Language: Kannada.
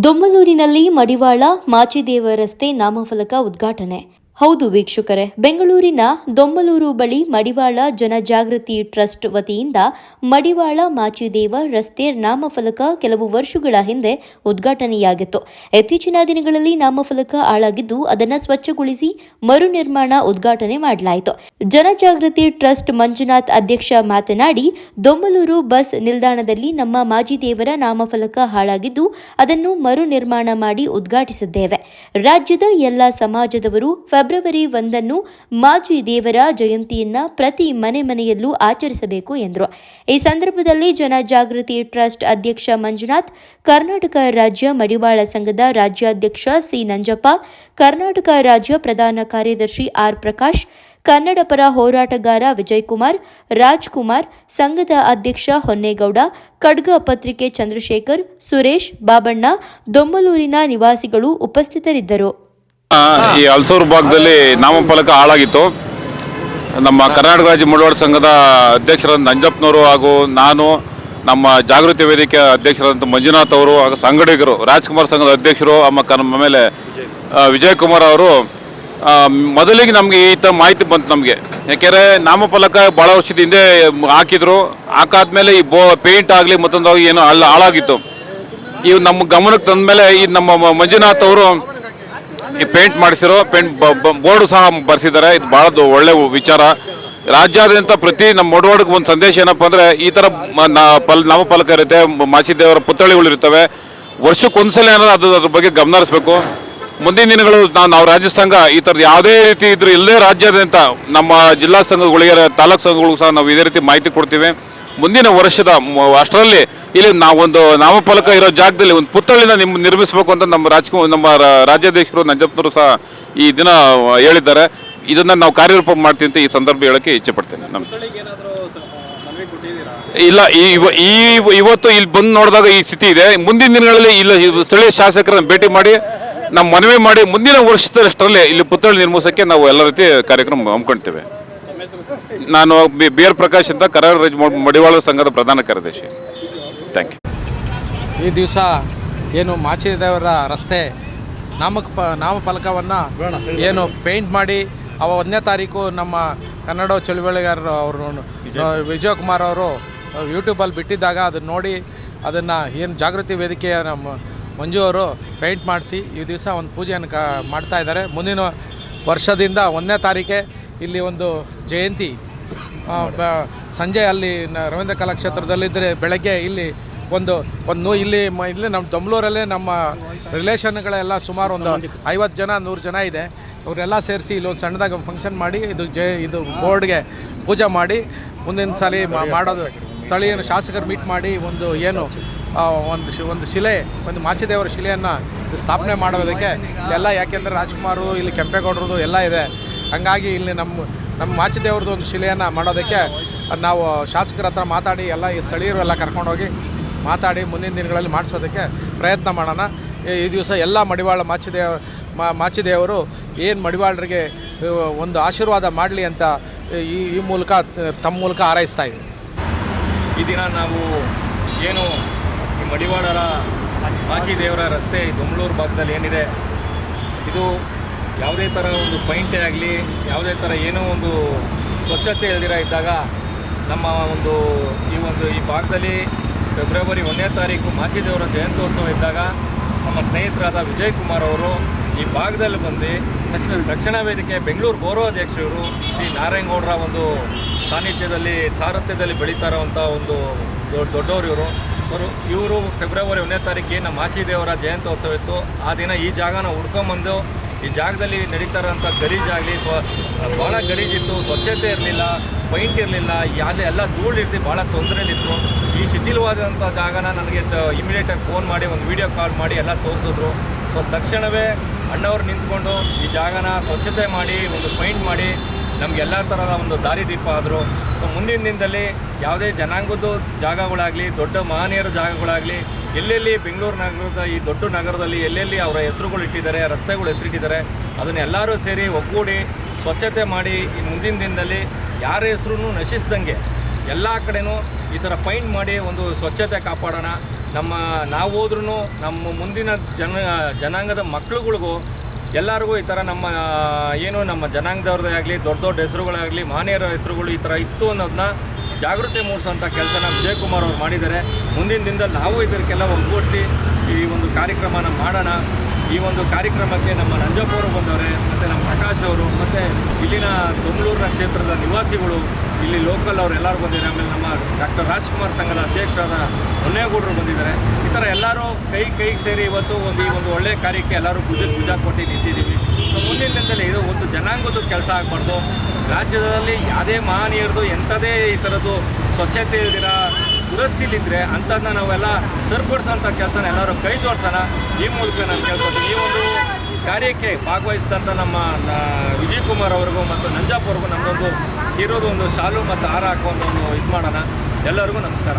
ದೊಮ್ಮಲೂರಿನಲ್ಲಿ ಮಡಿವಾಳ ಮಾಚಿದೇವ ರಸ್ತೆ ನಾಮಫಲಕ ಉದ್ಘಾಟನೆ. ಹೌದು ವೀಕ್ಷಕರೇ, ಬೆಂಗಳೂರಿನ ದೊಮ್ಮಲೂರು ಬಳಿ ಮಡಿವಾಳ ಜನಜಾಗೃತಿ ಟ್ರಸ್ಟ್ ವತಿಯಿಂದ ಮಡಿವಾಳ ಮಾಚಿದೇವ ರಸ್ತೆ ನಾಮಫಲಕ ಕೆಲವು ವರ್ಷಗಳ ಹಿಂದೆ ಉದ್ಘಾಟನೆಯಾಗಿತ್ತು. ಇತ್ತೀಚಿನ ದಿನಗಳಲ್ಲಿ ನಾಮಫಲಕ ಹಾಳಾಗಿದ್ದು ಅದನ್ನು ಸ್ವಚ್ಛಗೊಳಿಸಿ ಮರು ನಿರ್ಮಾಣ ಉದ್ಘಾಟನೆ ಮಾಡಲಾಯಿತು. ಜನಜಾಗೃತಿ ಟ್ರಸ್ಟ್ ಮಂಜುನಾಥ್ ಅಧ್ಯಕ್ಷ ಮಾತನಾಡಿ, ದೊಮ್ಮಲೂರು ಬಸ್ ನಿಲ್ದಾಣದಲ್ಲಿ ನಮ್ಮ ಮಾಚಿದೇವರ ನಾಮಫಲಕ ಹಾಳಾಗಿದ್ದು ಅದನ್ನು ಮರು ನಿರ್ಮಾಣ ಮಾಡಿ ಉದ್ಘಾಟಿಸಿದ್ದೇವೆ. ರಾಜ್ಯದ ಎಲ್ಲ ಸಮಾಜದವರು ಫೆಬ್ರವರಿ 1 ಮಾಜಿ ದೇವರ ಜಯಂತಿಯನ್ನ ಪ್ರತಿ ಮನೆಯಲ್ಲೂ ಆಚರಿಸಬೇಕು ಎಂದರು. ಈ ಸಂದರ್ಭದಲ್ಲಿ ಜನಜಾಗೃತಿ ಟ್ರಸ್ಟ್ ಅಧ್ಯಕ್ಷ ಮಂಜುನಾಥ್, ಕರ್ನಾಟಕ ರಾಜ್ಯ ಮಡಿವಾಳ ಸಂಘದ ರಾಜ್ಯಾಧ್ಯಕ್ಷ ಸಿ ನಂಜಪ್ಪ, ಕರ್ನಾಟಕ ರಾಜ್ಯ ಪ್ರಧಾನ ಕಾರ್ಯದರ್ಶಿ ಆರ್ ಪ್ರಕಾಶ್, ಕನ್ನಡ ಪರ ಹೋರಾಟಗಾರ ವಿಜಯಕುಮಾರ್, ರಾಜ್ಕುಮಾರ್, ಸಂಘದ ಅಧ್ಯಕ್ಷ ಹೊನ್ನೇಗೌಡ, ಖಡ್ಗ ಪತ್ರಿಕೆ ಚಂದ್ರಶೇಖರ್, ಸುರೇಶ್, ಬಾಬಣ್ಣ, ದೊಮ್ಮಲೂರಿನ ನಿವಾಸಿಗಳು ಉಪಸ್ಥಿತರಿದ್ದರು. ಈ ಹಲಸೂರು ಭಾಗದಲ್ಲಿ ನಾಮಫಲಕ ಹಾಳಾಗಿತ್ತು. ನಮ್ಮ ಕರ್ನಾಟಕ ರಾಜ್ಯ ಮಡಿವಾಳ ಸಂಘದ ಅಧ್ಯಕ್ಷರಾದ ನಂಜಪ್ಪನವರು ಹಾಗೂ ನಾನು, ನಮ್ಮ ಜಾಗೃತಿ ವೇದಿಕೆ ಅಧ್ಯಕ್ಷರಾದಂಥ ಮಂಜುನಾಥ್ ಅವರು ಹಾಗೂ ಸಂಘಟಕರು, ರಾಜ್ಕುಮಾರ್ ಸಂಘದ ಅಧ್ಯಕ್ಷರು, ಆಮೇಲೆ ವಿಜಯಕುಮಾರ್ ಅವರು ಮೊದಲಿಗೆ ನಮಗೆ ಈ ಥರ ಮಾಹಿತಿ ಬಂತು ನಮಗೆ. ಯಾಕೆಂದರೆ ನಾಮಫಲಕ ಭಾಳ ವರ್ಷದ ಹಿಂದೆ ಹಾಕಿದ್ರು. ಹಾಕಾದ್ಮೇಲೆ ಈ ಪೇಂಟ್ ಆಗಲಿ ಮತ್ತೊಂದಾಗಲಿ ಏನೋ ಹಾಳಾಗಿತ್ತು. ಇವು ನಮ್ಮ ಗಮನಕ್ಕೆ ತಂದ ಮೇಲೆ ಈ ನಮ್ಮ ಮಂಜುನಾಥ್ ಅವರು ಈ ಪೇಂಟ್ ಮಾಡಿಸಿರೋ ಬೋರ್ಡು ಸಹ ಬರೆಸಿದ್ದಾರೆ. ಇದು ಭಾಳ ಒಳ್ಳೆ ವಿಚಾರ. ರಾಜ್ಯಾದ್ಯಂತ ಪ್ರತಿ ನಮ್ಮ ಮಡಿವಾಳಕ್ಕೆ ಒಂದು ಸಂದೇಶ ಏನಪ್ಪ ಅಂದರೆ, ಈ ಥರ ನಾಮಫಲಕ ಇರುತ್ತೆ, ಮಾಚಿದೇವರ ಪುತ್ಥಳಿಗಳು ಇರ್ತವೆ. ವರ್ಷಕ್ಕೊಂದ್ಸಲ ಏನಾದ್ರು ಅದ್ರ ಬಗ್ಗೆ ಗಮನ ಹರಿಸಬೇಕು. ಮುಂದಿನ ದಿನಗಳು ನಾವು ರಾಜ್ಯ ಸಂಘ ಈ ಥರದ್ದು ಯಾವುದೇ ರೀತಿ ಇದ್ರೂ ಇಲ್ಲದೇ ರಾಜ್ಯಾದ್ಯಂತ ನಮ್ಮ ಜಿಲ್ಲಾ ಸಂಘಗಳಿಗೆ, ತಾಲೂಕು ಸಂಘಗಳಿಗೂ ಸಹ ನಾವು ಇದೇ ರೀತಿ ಮಾಹಿತಿ ಕೊಡ್ತೀವಿ. ಮುಂದಿನ ವರ್ಷದ ಅಷ್ಟರಲ್ಲಿ ಇಲ್ಲಿ ನಾವೊಂದು ನಾಮಫಲಕ ಇರೋ ಜಾಗದಲ್ಲಿ ಒಂದು ಪುತ್ಥಳಿನ ನಿರ್ಮಿಸಬೇಕು ಅಂತ ನಮ್ಮ ರಾಜ್ಯಾಧ್ಯಕ್ಷರು ನಂಜಪ್ಪನವರು ಸಹ ಈ ದಿನ ಹೇಳಿದ್ದಾರೆ. ಇದನ್ನು ನಾವು ಕಾರ್ಯರೂಪ ಮಾಡ್ತೀವಿ ಅಂತ ಈ ಸಂದರ್ಭ ಹೇಳೋಕ್ಕೆ ಇಚ್ಛೆ ಪಡ್ತೇನೆ. ಇಲ್ಲ, ಇವತ್ತು ಇಲ್ಲಿ ಬಂದು ನೋಡಿದಾಗ ಈ ಸ್ಥಿತಿ ಇದೆ. ಮುಂದಿನ ದಿನಗಳಲ್ಲಿ ಇಲ್ಲಿ ಸ್ಥಳೀಯ ಶಾಸಕರನ್ನು ಭೇಟಿ ಮಾಡಿ ನಾವು ಮನವಿ ಮಾಡಿ ಮುಂದಿನ ವರ್ಷದಷ್ಟರಲ್ಲಿ ಇಲ್ಲಿ ಪುತ್ಥಳಿ ನಿರ್ಮಿಸೋಕ್ಕೆ ನಾವು ಎಲ್ಲ ರೀತಿ ಕಾರ್ಯಕ್ರಮ ಹಮ್ಮಿಕೊಳ್ತೇವೆ. ನಾನು ಬಿ ಆರ್ ಪ್ರಕಾಶ್ ಅಂತ ಕರ್ನಾಟಕ ರಾಜ್ಯ ಮಡಿವಾಳ ಸಂಘದ ಪ್ರಧಾನ ಕಾರ್ಯದರ್ಶಿ. Thank you. ಈ ದಿವಸ ಏನು ಮಾಚಿದೇವರ ರಸ್ತೆ ನಾಮಫಲಕವನ್ನು ಏನು ಪೇಂಟ್ ಮಾಡಿ 1ನೇ ತಾರೀಕು ನಮ್ಮ ಕನ್ನಡ ಚಳುವಳಿಗಾರರು ಅವರು ವಿಜಯಕುಮಾರ್ ಅವರು ಯೂಟ್ಯೂಬಲ್ಲಿ ಬಿಟ್ಟಿದ್ದಾಗ ಅದನ್ನು ನೋಡಿ ಅದನ್ನು ಏನು ಜಾಗೃತಿ ವೇದಿಕೆಯ ನಮ್ಮ ಮಂಜು ಅವರು ಪೇಂಟ್ ಮಾಡಿಸಿ ಈ ದಿವಸ ಒಂದು ಪೂಜೆಯನ್ನು ಮಾಡ್ತಾ ಇದ್ದಾರೆ. ಮುಂದಿನ ವರ್ಷದಿಂದ 1ನೇ ತಾರೀಕೆ ಇಲ್ಲಿ ಒಂದು ಜಯಂತಿ ಸಂಜೆ ಅಲ್ಲಿ ರವೀಂದ್ರ ಕಲಾಕ್ಷೇತ್ರದಲ್ಲಿದ್ದರೆ ಬೆಳಗ್ಗೆ ಇಲ್ಲಿ ಒಂದು ಇಲ್ಲಿ ನಮ್ಮ ದೊಮ್ಮಲೂರಲ್ಲೇ ನಮ್ಮ ರಿಲೇಷನ್ಗಳೆಲ್ಲ ಸುಮಾರು ಒಂದು 50 ಜನ 100 ಜನ ಇದೆ. ಅವರೆಲ್ಲ ಸೇರಿಸಿ ಇಲ್ಲಿ ಒಂದು ಸಣ್ಣದಾಗಿ ಫಂಕ್ಷನ್ ಮಾಡಿ ಇದು ಬೋರ್ಡ್ಗೆ ಪೂಜೆ ಮಾಡಿ ಮುಂದಿನ ಸಾಲ ಮಾಡೋದು. ಸ್ಥಳೀಯ ಶಾಸಕರು ಮೀಟ್ ಮಾಡಿ ಒಂದು ಶಿಲೆ, ಒಂದು ಮಾಚಿದೇವರ ಶಿಲೆಯನ್ನು ಸ್ಥಾಪನೆ ಮಾಡೋದಕ್ಕೆ ಎಲ್ಲ, ಯಾಕೆಂದರೆ ರಾಜ್ಕುಮಾರು ಇಲ್ಲಿ ಕೆಂಪೇಗೌಡರದು ಎಲ್ಲ ಇದೆ. ಹಂಗಾಗಿ ಇಲ್ಲಿ ನಮ್ಮ ಮಾಚಿದೇವ್ರದ್ದು ಒಂದು ಶಿಲೆಯನ್ನು ಮಾಡೋದಕ್ಕೆ ನಾವು ಶಾಸಕರ ಹತ್ರ ಮಾತಾಡಿ ಎಲ್ಲ ಈ ಸ್ಥಳೀಯರು ಎಲ್ಲ ಕರ್ಕೊಂಡೋಗಿ ಮಾತಾಡಿ ಮುಂದಿನ ದಿನಗಳಲ್ಲಿ ಮಾಡಿಸೋದಕ್ಕೆ ಪ್ರಯತ್ನ ಮಾಡೋಣ. ಈ ದಿವಸ ಎಲ್ಲ ಮಡಿವಾಳ ಮಾಚಿದೇವರು ಏನು ಮಡಿವಾಳರಿಗೆ ಒಂದು ಆಶೀರ್ವಾದ ಮಾಡಲಿ ಅಂತ ಈ ಮೂಲಕ ತಮ್ಮ ಮೂಲಕ ಹಾರೈಸ್ತಾ ಇದ್ದೀವಿ. ಈ ದಿನ ನಾವು ಏನು ಈ ಮಡಿವಾಳರ ಮಾಚಿದೇವರ ರಸ್ತೆ ದೊಮ್ಮಲೂರು ಭಾಗದಲ್ಲಿ ಏನಿದೆ, ಇದು ಯಾವುದೇ ಥರ ಒಂದು ಪೈಂಟೇ ಆಗಲಿ, ಯಾವುದೇ ಥರ ಏನೋ ಒಂದು ಸ್ವಚ್ಛತೆ ಇಲ್ದಿರ ಇದ್ದಾಗ ನಮ್ಮ ಈ ಭಾಗದಲ್ಲಿ ಫೆಬ್ರವರಿ 1ನೇ ತಾರೀಕು ಮಾಚಿದೇವರ ಜಯಂತ್ಯೋತ್ಸವ ಇದ್ದಾಗ ನಮ್ಮ ಸ್ನೇಹಿತರಾದ ವಿಜಯಕುಮಾರ್ ಅವರು ಈ ಭಾಗದಲ್ಲಿ ಬಂದು ರಕ್ಷಣಾ ವೇದಿಕೆ ಬೆಂಗಳೂರು ಗೌರವಾಧ್ಯಕ್ಷರು ಶ್ರೀ ನಾರಾಯಣಗೌಡರ ಒಂದು ಸಾರಥ್ಯದಲ್ಲಿ ಬೆಳೀತಾ ಇರೋವಂಥ ಒಂದು ದೊಡ್ಡವರು ಇವರು ಫೆಬ್ರವರಿ 1ನೇ ತಾರೀಕಿಗೆ ನಮ್ಮ ಮಾಚಿದೇವರ ಜಯಂತ್ಯೋತ್ಸವ ಇತ್ತು. ಆ ದಿನ ಈ ಜಾಗನ ಹುಡ್ಕೊಂಬಂದು ಈ ಜಾಗದಲ್ಲಿ ನಡೀತಾ ಇರೋಂಥ ಗಲೀಜಾಗಲಿ ಭಾಳ ಗಲೀಜಿತ್ತು, ಸ್ವಚ್ಛತೆ ಇರಲಿಲ್ಲ, ಪೈಂಟ್ ಇರಲಿಲ್ಲ, ಎಲ್ಲ ಧೂಳಿರ್ತಿ ಭಾಳ ತೊಂದರೆಯಲ್ಲಿತ್ತು. ಈ ಶಿಥಿಲವಾದಂಥ ಜಾಗನ ನನಗೆ ಇಮಿಡಿಯೇಟಾಗಿ ಫೋನ್ ಮಾಡಿ ಒಂದು ವೀಡಿಯೋ ಕಾಲ್ ಮಾಡಿ ಎಲ್ಲ ತೋರಿಸಿದ್ರು. ತಕ್ಷಣವೇ ಅಣ್ಣವ್ರು ನಿಂತ್ಕೊಂಡು ಈ ಜಾಗನ ಸ್ವಚ್ಛತೆ ಮಾಡಿ ಒಂದು ಪೈಂಟ್ ಮಾಡಿ ನಮಗೆಲ್ಲ ಥರದ ಒಂದು ದಾರಿದೀಪ ಆದರು. ಮುಂದಿನ ದಿನದಲ್ಲಿ ಯಾವುದೇ ಜನಾಂಗದ ಜಾಗಗಳಾಗಲಿ, ದೊಡ್ಡ ಮಹನೀಯರ ಜಾಗಗಳಾಗಲಿ, ಎಲ್ಲೆಲ್ಲಿ ಬೆಂಗಳೂರು ನಗರದ ಈ ದೊಡ್ಡ ನಗರದಲ್ಲಿ ಎಲ್ಲೆಲ್ಲಿ ಅವರ ಹೆಸರುಗಳು ಇಟ್ಟಿದ್ದಾರೆ, ರಸ್ತೆಗಳು ಹೆಸರಿಟ್ಟಿದ್ದಾರೆ, ಅದನ್ನೆಲ್ಲರೂ ಸೇರಿ ಒಗ್ಗೂಡಿ ಸ್ವಚ್ಛತೆ ಮಾಡಿ ಈ ಮುಂದಿನ ದಿನದಲ್ಲಿ ಯಾರ ಹೆಸರು ನಶಿಸ್ದಂಗೆ ಎಲ್ಲ ಕಡೆನೂ ಈ ಥರ ಪೈಂಟ್ ಮಾಡಿ ಒಂದು ಸ್ವಚ್ಛತೆ ಕಾಪಾಡೋಣ. ನಾವು ಹೋದ್ರೂ ನಮ್ಮ ಮುಂದಿನ ಜನಾಂಗದ ಮಕ್ಳುಗಳಿಗೂ ಎಲ್ಲರಿಗೂ ಈ ಥರ ನಮ್ಮ ಜನಾಂಗದವ್ರದ್ದೇ ಆಗಲಿ ದೊಡ್ಡ ದೊಡ್ಡ ಹೆಸರುಗಳಾಗಲಿ ಮಹನೀಯರ ಹೆಸರುಗಳು ಈ ಥರ ಇತ್ತು ಅನ್ನೋದನ್ನ ಜಾಗೃತಿ ಮೂಡಿಸೋಂಥ ಕೆಲಸನ ವಿಜಯಕುಮಾರ್ ಅವರು ಮಾಡಿದ್ದಾರೆ. ಮುಂದಿನ ದಿನದಲ್ಲಿ ನಾವು ಇದಕ್ಕೆಲ್ಲ ಒಗ್ಗೂಡಿಸಿ ಈ ಒಂದು ಕಾರ್ಯಕ್ರಮನ ಮಾಡೋಣ. ಈ ಒಂದು ಕಾರ್ಯಕ್ರಮಕ್ಕೆ ನಮ್ಮ ನಂಜಪ್ಪ ಅವರು ಬಂದವರೆ, ಮತ್ತು ನಮ್ಮ ಪ್ರಕಾಶ್ ಅವರು, ಮತ್ತು ಇಲ್ಲಿನ ದೊಮ್ಮಲೂರಿನ ಕ್ಷೇತ್ರದ ನಿವಾಸಿಗಳು, ಇಲ್ಲಿ ಲೋಕಲ್ ಅವರು ಎಲ್ಲರೂ ಬಂದಿದ್ದಾರೆ. ಆಮೇಲೆ ನಮ್ಮ ಡಾಕ್ಟರ್ ರಾಜ್ಕುಮಾರ್ ಸಂಘದ ಅಧ್ಯಕ್ಷರಾದ ಹೊನ್ನೇಗೌಡರು ಬಂದಿದ್ದಾರೆ. ಈ ಥರ ಎಲ್ಲರೂ ಕೈ ಸೇರಿ ಇವತ್ತು ಈ ಒಂದು ಒಳ್ಳೆಯ ಕಾರ್ಯಕ್ಕೆ ಎಲ್ಲರೂ ಭುಜ ಕೊಟ್ಟು ನಿಂತಿದ್ದೀವಿ. ಮುಂದಿನ ದಿನದಲ್ಲಿ ಇದು ಒಂದು ಜನಾಂಗದ ಕೆಲಸ ಆಗಬಾರ್ದು. ರಾಜ್ಯದಲ್ಲಿ ಯಾವುದೇ ಮಹನೀಯರದು ಎಂಥದೇ ಈ ಥರದ್ದು ಸ್ವಚ್ಛತೆ ದಿನ ದುರಸ್ತಿಲಿದ್ದರೆ ಅಂಥದ್ದನ್ನ ನಾವೆಲ್ಲ ಸರಿಪಡಿಸೋಂಥ ಕೆಲಸನ ಎಲ್ಲರೂ ಕೈ ಜೋಡಿಸೋಣ. ಈ ಮೂಲಕ ನಾನು ಕೇಳ್ಕೊತೀನಿ. ಈ ಒಂದು ಕಾರ್ಯಕ್ಕೆ ಭಾಗವಹಿಸಿದಂಥ ನಮ್ಮ ವಿಜಯಕುಮಾರ್ ಅವ್ರಿಗೂ ಮತ್ತು ನಂಜಪ್ಪ ಅವ್ರಿಗೂ ನಮ್ಮದೊಂದು ಇರೋದು ಒಂದು ಶಾಲು ಮತ್ತು ಹಾರ ಹಾಕೋ ಒಂದು ಇದು ಮಾಡೋಣ. ಎಲ್ಲರಿಗೂ ನಮಸ್ಕಾರ.